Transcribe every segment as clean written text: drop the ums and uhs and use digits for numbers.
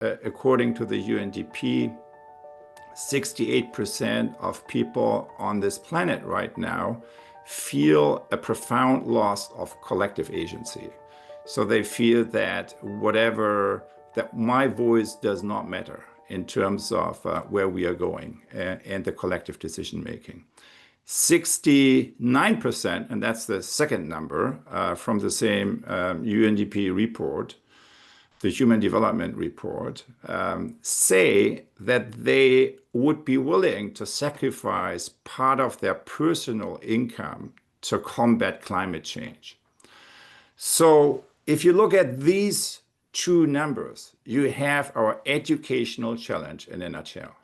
according to the UNDP, 68% of people on this planet right now feel a profound loss of collective agency. So they feel that that my voice does not matter in terms of where we are going and the collective decision making. 69%, and that's the second number from the same UNDP report, the Human Development Report, say that they would be willing to sacrifice part of their personal income to combat climate change. So if you look at these two numbers, you have our educational challenge in a nutshell.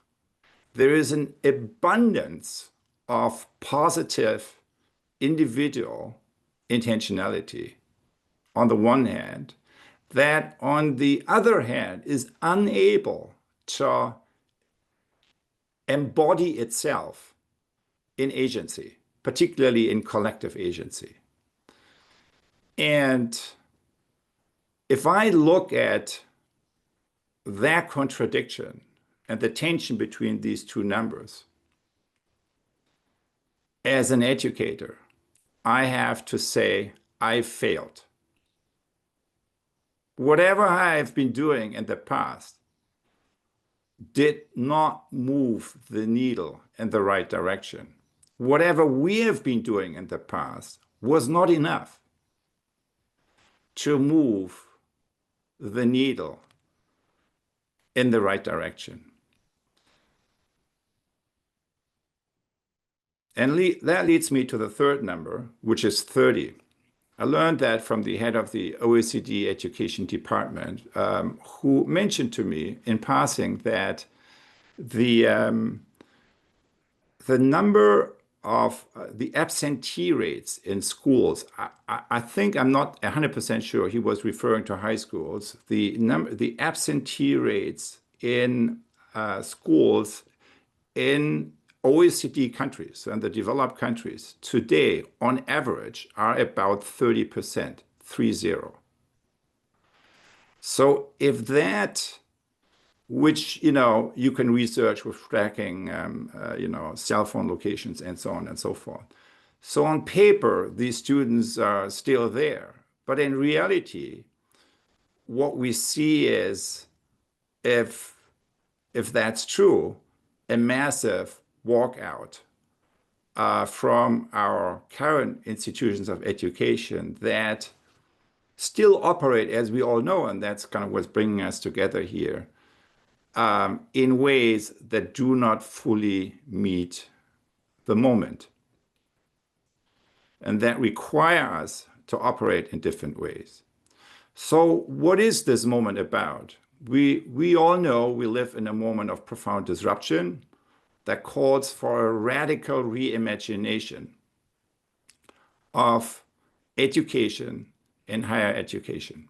There is an abundance of positive individual intentionality on the one hand, that on the other hand is unable to embody itself in agency, particularly in collective agency. And if I look at that contradiction and the tension between these two numbers, as an educator, I have to say I failed. Whatever I've been doing in the past did not move the needle in the right direction. Whatever we have been doing in the past was not enough to move the needle in the right direction. And that leads me to the third number, which is 30. I learned that from the head of the OECD Education Department, who mentioned to me in passing that the number of the absentee rates in schools, I think I'm not 100% sure he was referring to high schools. The absentee rates in schools in OECD countries and the developed countries today, on average, are about 30%, 30. So if that, which you can research with tracking, cell phone locations and so on and so forth. So on paper, these students are still there, but in reality, what we see is, if that's true, a massive walkout from our current institutions of education that still operate, as we all know, and that's kind of what's bringing us together here, in ways that do not fully meet the moment, and that require us to operate in different ways. So what is this moment about? We all know we live in a moment of profound disruption that calls for a radical reimagination of education and higher education.